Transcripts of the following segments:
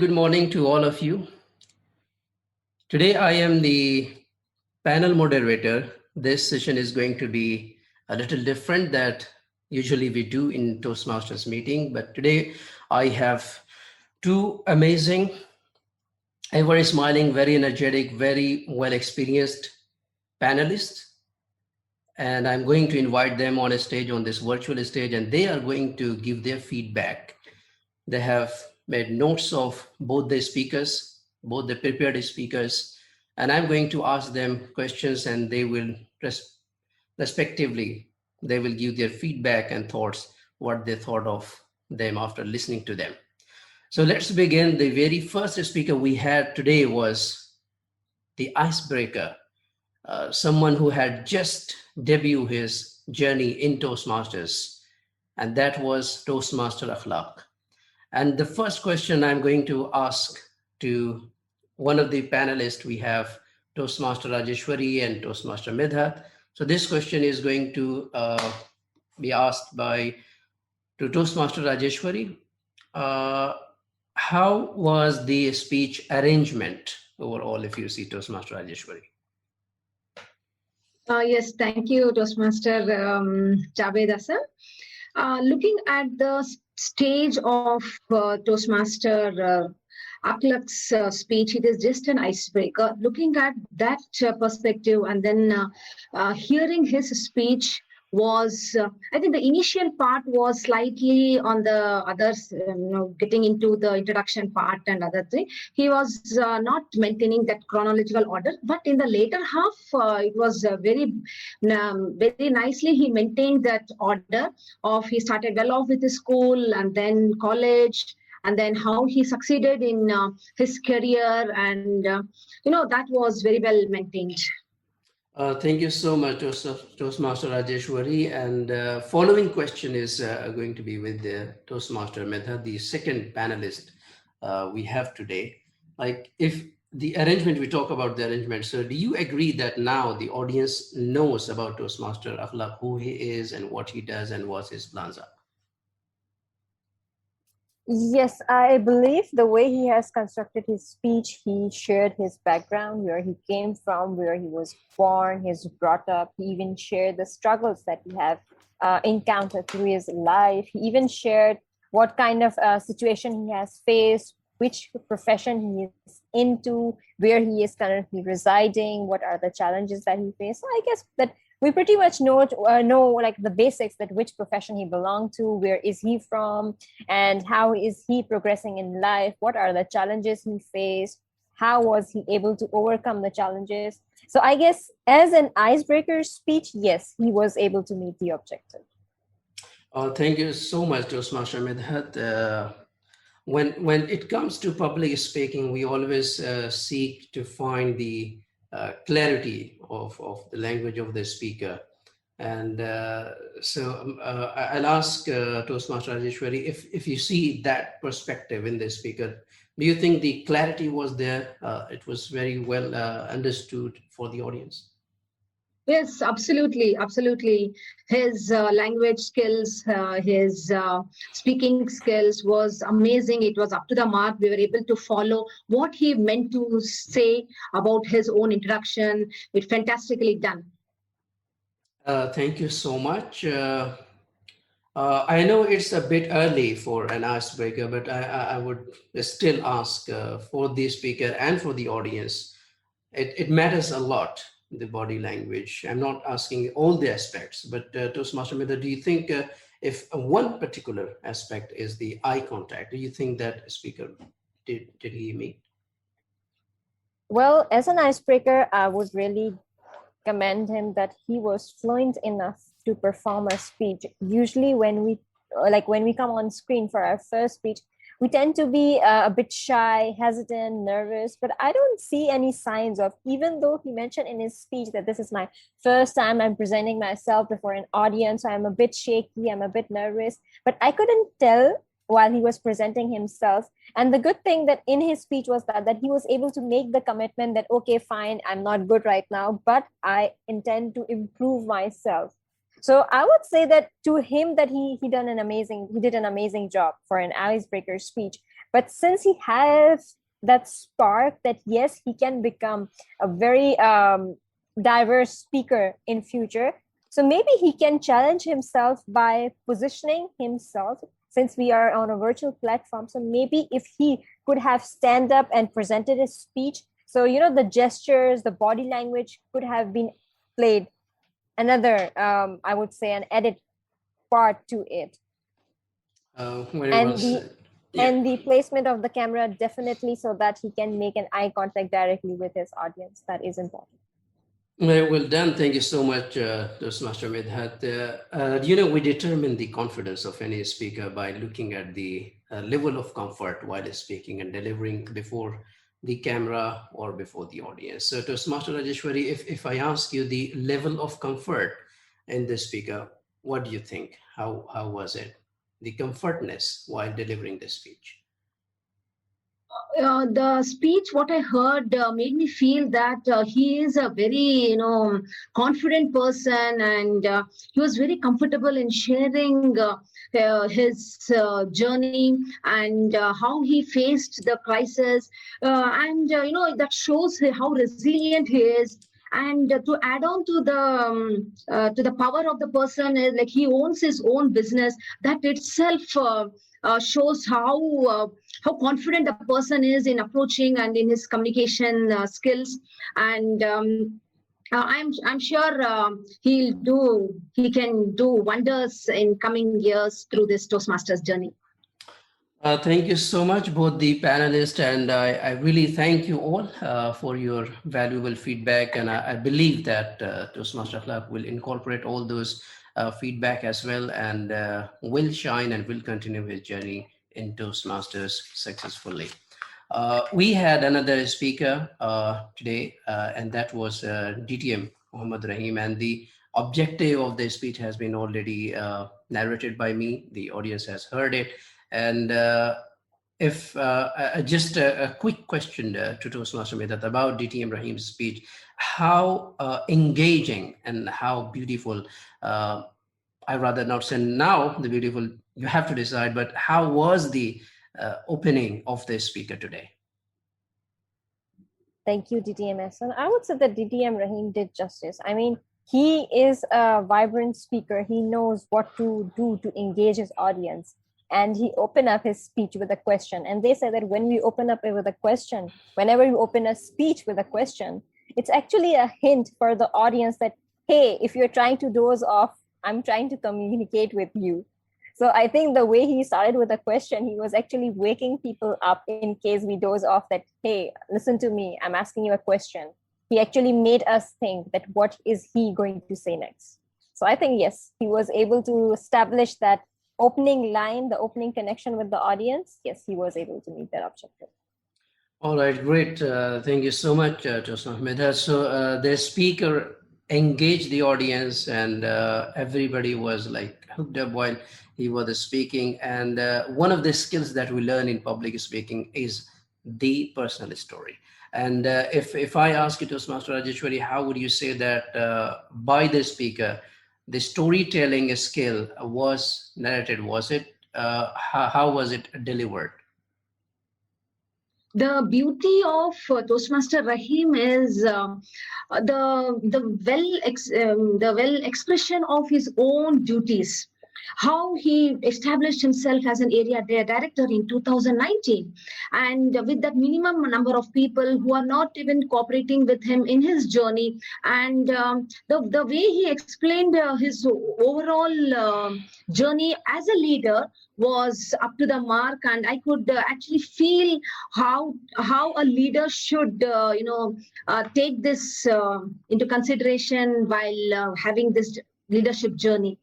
Good morning to all of you. Today I am the panel moderator. This session is going to be a little different that usually we do in Toastmasters meeting, but today I have two amazing, very smiling, very energetic, very well experienced panelists. And I'm going to invite them on a stage, on this virtual stage, and they are going to give their feedback. They have made notes of both the speakers, both the prepared speakers, and I'm going to ask them questions and they will respectively, they will give their feedback and thoughts, what they thought of them after listening to them. So let's begin. The very first speaker we had today was the icebreaker, someone who had just debuted his journey in Toastmasters, and that was Toastmaster Akhlaq. And the first question I'm going to ask to one of the panelists, we have Toastmaster Rajeshwari and Toastmaster Midhat. So this question is going to be asked to Toastmaster Rajeshwari. How was the speech arrangement overall, if you see Toastmaster Rajeshwari? Yes, thank you, Toastmaster Javed Asam. Looking at the stage of Toastmaster Akhlaq's speech, it is just an icebreaker. Looking at that perspective and then hearing his speech was, I think the initial part was slightly on the others, getting into the introduction part and other thing. He was not maintaining that chronological order, but in the later half, it was very nicely he maintained that order of he started well off with his school and then college, and then how he succeeded in his career, and that was very well maintained. Thank you so much, Toastmaster Rajeshwari. And following question is going to be with Toastmaster Medha, the second panelist we have today. Like, if the arrangement, we talk about the arrangement. So do you agree that now the audience knows about Toastmaster Akhlaq, who he is and what he does and what his plans are? Yes, I believe the way he has constructed his speech, he shared his background, where he came from, where he was born, he's brought up. He even shared the struggles that he have encountered through his life. He even shared what kind of situation he has faced, which profession he is into, where he is currently residing, what are the challenges that he faced. So I guess that we pretty much know like the basics, that which profession he belonged to, where is he from, and how is he progressing in life, what are the challenges he faced, how was he able to overcome the challenges. So I guess as an icebreaker speech, yes, he was able to meet the objective. Thank you so much, Toastmaster Medhat. When it comes to public speaking, we always seek to find the clarity of the language of the speaker. And so I'll ask Toastmaster Rajeshwari, if you see that perspective in the speaker, do you think the clarity was there? It was very well understood for the audience? Yes, absolutely, absolutely. His language skills, his speaking skills was amazing. It was up to the mark. We were able to follow what he meant to say about his own introduction. It's fantastically done. Thank you so much. I know it's a bit early for an icebreaker, but I would still ask for the speaker and for the audience. It matters a lot, the body language. I'm not asking all the aspects, but Toastmaster Mehta, do you think if one particular aspect is the eye contact, do you think that speaker did he meet? Well, as an icebreaker, I would really commend him that he was fluent enough to perform a speech. Usually when we come on screen for our first speech, we tend to be a bit shy, hesitant, nervous, but I don't see any signs of, even though he mentioned in his speech that this is my first time I'm presenting myself before an audience, so I'm a bit shaky, I'm a bit nervous, but I couldn't tell while he was presenting himself. And the good thing that in his speech was that he was able to make the commitment that, okay, fine, I'm not good right now, but I intend to improve myself. So I would say that to him that he did an amazing job for an icebreaker speech. But since he has that spark that yes, he can become a very diverse speaker in future, so maybe he can challenge himself by positioning himself, since we are on a virtual platform. So maybe if he could have stand up and presented his speech, so the gestures, the body language could have been played another, I would say, an edit part to it. Very well and the said. Yeah. and the placement of the camera, definitely, so that he can make an eye contact directly with his audience. That is important. Very well done. Thank you so much, Toastmaster Medhat. We determine the confidence of any speaker by looking at the level of comfort while speaking and delivering before the camera or before the audience. So, Toastmaster Rajeshwari, if I ask you the level of comfort in the speaker, what do you think? How was it? The comfortness while delivering the speech? The speech, what I heard, made me feel that he is a very, confident person, and he was very comfortable in sharing his journey and how he faced the crisis, and that shows how resilient he is. And to add on to the power of the person is like he owns his own business. That itself shows how confident a person is in approaching and in his communication skills. And I'm sure he can do wonders in coming years through this Toastmasters journey. Thank you so much, both the panelists, and I really thank you all for your valuable feedback. And I believe that Toastmaster Club will incorporate all those feedback as well, and will shine and will continue his journey in Toastmasters successfully. We had another speaker today, and that was DTM Muhammad Rahim, and the objective of the speech has been already narrated by me. The audience has heard it. And if just a quick question to Toastmaster Medhat about DTM Rahim's speech, how engaging and how beautiful, I rather not say now the beautiful, you have to decide, but how was the opening of the speaker today? Thank you, DTM Hassan. I would say that DTM Rahim did justice. I mean, he is a vibrant speaker. He knows what to do to engage his audience. And he opened up his speech with a question. And they say that when we open up with a question, whenever you open a speech with a question, it's actually a hint for the audience that, hey, if you're trying to doze off, I'm trying to communicate with you. So I think the way he started with a question, he was actually waking people up in case we doze off, that, hey, listen to me, I'm asking you a question. He actually made us think that what is he going to say next. So I think, yes, he was able to establish that opening line, the opening connection with the audience. Yes, he was able to meet that objective. All right, great. Thank you so much, Toastmaster Medhat. So the speaker engaged the audience, and everybody was like hooked up while he was speaking. And one of the skills that we learn in public speaking is the personal story. And if I ask you, Toastmaster Rajeshwari, how would you say that by the speaker, the storytelling skill was narrated? Was it how was it delivered? The beauty of Toastmaster Rahim is the well expression of his own duties. How he established himself as an area director in 2019, and with that minimum number of people who are not even cooperating with him in his journey, and the way he explained his overall journey as a leader was up to the mark. And I could actually feel how a leader should take this into consideration while having this leadership journey.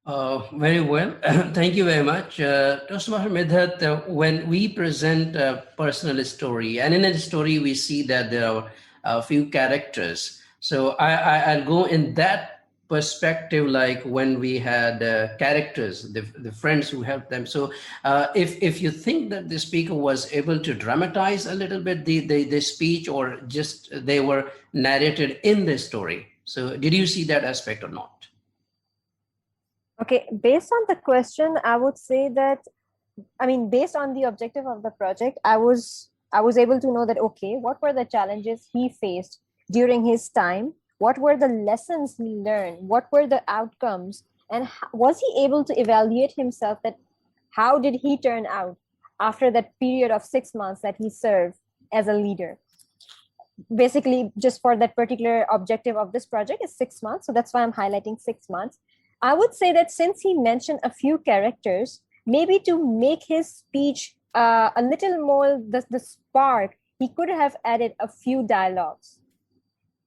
Very well. Thank you very much. Toastmaster Medhat, when we present a personal story, and in a story we see that there are a few characters. So I'll go in that perspective, like when we had characters, the friends who helped them. So if you think that the speaker was able to dramatize a little bit the speech, or just they were narrated in the story. So did you see that aspect or not? Okay, based on the question, I would say that I mean, based on the objective of the project, I was able to know that, okay, what were the challenges he faced during his time? What were the lessons he learned? What were the outcomes? And was he able to evaluate himself, that how did he turn out after that period of 6 months that he served as a leader? Basically, just for that particular objective of this project is 6 months. So that's why I'm highlighting 6 months. I would say that since he mentioned a few characters, maybe to make his speech a little more the spark, he could have added a few dialogues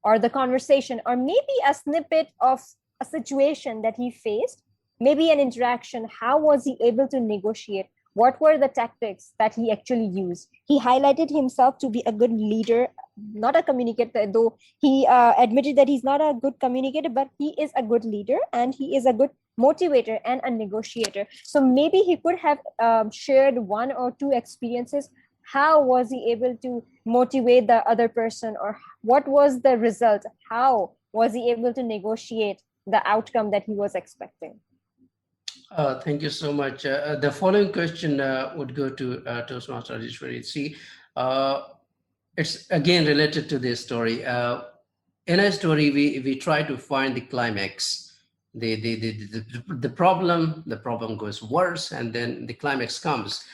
or the conversation, or maybe a snippet of a situation that he faced, maybe an interaction. How was he able to negotiate? What were the tactics that he actually used? He highlighted himself to be a good leader, not a communicator, though he admitted that he's not a good communicator, but he is a good leader and he is a good motivator and a negotiator. So maybe he could have shared one or two experiences. How was he able to motivate the other person, or what was the result? How was he able to negotiate the outcome that he was expecting? Thank you so much. The following question would go to Toastmaster Rajeshwari. See, it's again related to this story. In a story, we try to find the climax. The problem goes worse, and then the climax comes.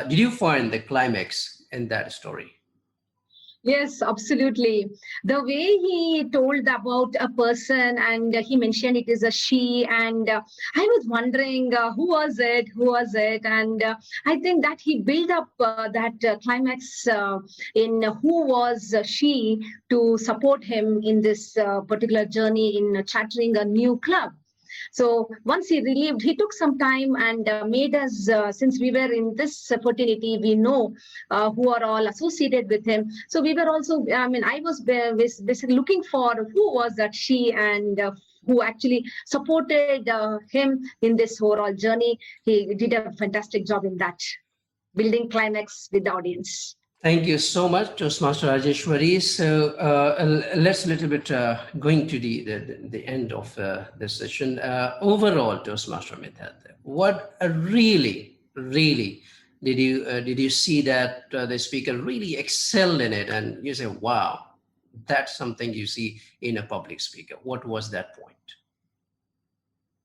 Did you find the climax in that story? Yes, absolutely. The way he told about a person and he mentioned it is a she, and I was wondering who was it, and I think that he built up that climax in who was she to support him in this particular journey in chartering a new club. So once he relieved, he took some time and made us, since we were in this fraternity, we know who are all associated with him. So we were also, I mean, I was basically looking for who was that she, and who actually supported him in this overall journey. He did a fantastic job in that, building climax with the audience. Thank you so much, Toastmaster Rajeshwari. So let's a little bit going to the end of this session. Overall, Toastmaster Mithad, what really did you see that the speaker really excelled in it, and you say, wow, that's something you see in a public speaker? What was that point?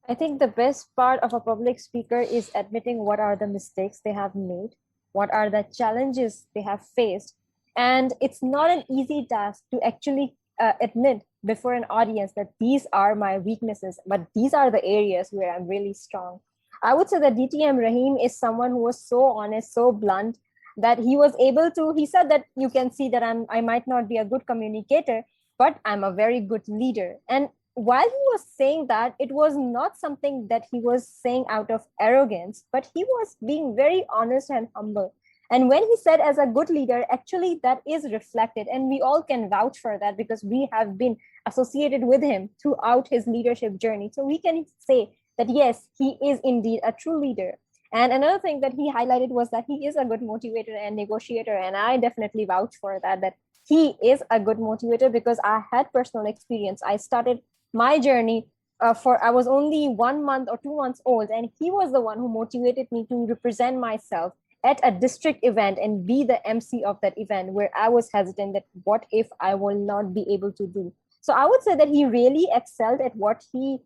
I think the best part of a public speaker is admitting what are the mistakes they have made, what are the challenges they have faced. And it's not an easy task to actually admit before an audience that these are my weaknesses, but these are the areas where I'm really strong. I would say that DTM Rahim is someone who was so honest, so blunt, that he was able to, he said that you can see that I might not be a good communicator, but I'm a very good leader. And while he was saying that, it was not something that he was saying out of arrogance, but he was being very honest and humble. And when he said as a good leader, actually that is reflected. And we all can vouch for that because we have been associated with him throughout his leadership journey. So we can say that, yes, he is indeed a true leader. And another thing that he highlighted was that he is a good motivator and negotiator. And I definitely vouch for that, that he is a good motivator because I had personal experience. I started my journey I was only 1 month or 2 months old, and he was the one who motivated me to represent myself at a district event and be the MC of that event, where I was hesitant that what if I will not be able to do. So I would say that he really excelled at what he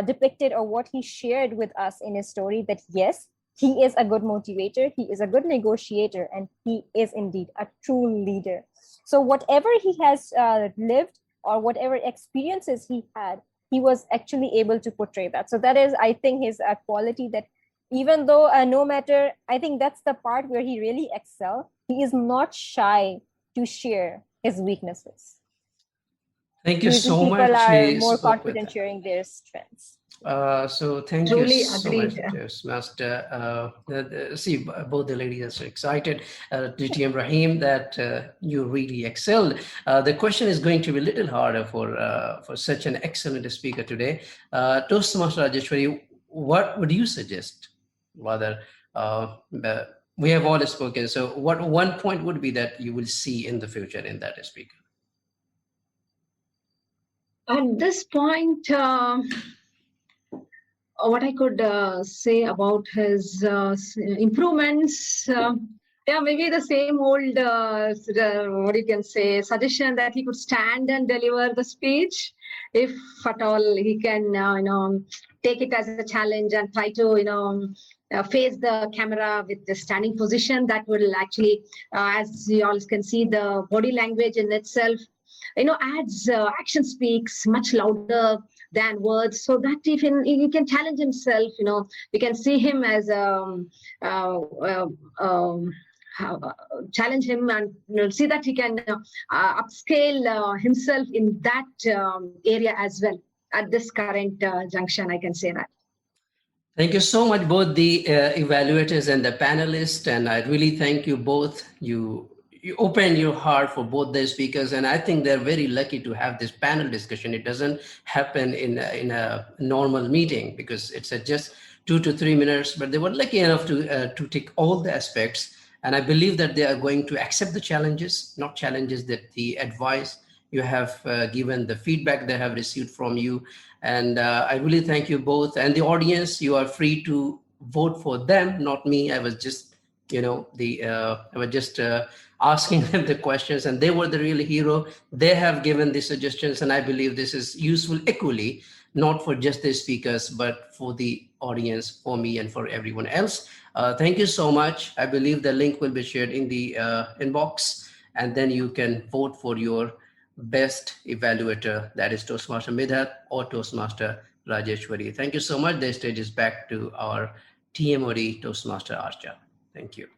depicted or what he shared with us in his story, that yes, he is a good motivator, he is a good negotiator, and he is indeed a true leader. So whatever he has lived, or whatever experiences he had, he was actually able to portray that. So that is, I think, his quality, that even though no matter, I think that's the part where he really excelled. He is not shy to share his weaknesses. Thank you so people much. Are more confident sharing their strengths. So thank Truly you so agreed. much, Toastmaster. See, both the ladies are so excited. DTM Rahim, that you really excelled. The question is going to be a little harder for such an excellent speaker today. Toastmaster Rajeshwari, what would you suggest? Rather, we have all spoken. So, what one point would be that you will see in the future in that speaker? At this point, what I could say about his improvements. Yeah, maybe the same old, what you can say, suggestion that he could stand and deliver the speech, if at all he can, take it as a challenge and try to, face the camera with the standing position. That will actually, as you all can see, the body language in itself, adds action speaks much louder than words, so that even he can challenge himself. We can see him as uh, uh, um, challenge him, and see that he can upscale himself in that area as well at this current junction, I can say that. Thank you so much, both the evaluators and the panelists. And I really thank you both. You opened your heart for both the speakers, and I think they're very lucky to have this panel discussion. It doesn't happen in a normal meeting because it's just 2 to 3 minutes. But they were lucky enough to take all the aspects, and I believe that they are going to accept the challenges, not challenges, that the advice you have given, the feedback they have received from you. And I really thank you both. And the audience, you are free to vote for them, not me. I was just, I was just asking them the questions, and they were the real hero. They have given the suggestions, and I believe this is useful equally, not for just the speakers, but for the audience, for me, and for everyone else. Thank you so much. I believe the link will be shared in the inbox, and then you can vote for your best evaluator, that is Toastmaster Midhat or Toastmaster Rajeshwari. Thank you so much. The stage is back to our TMOD Toastmaster Archa. Thank you.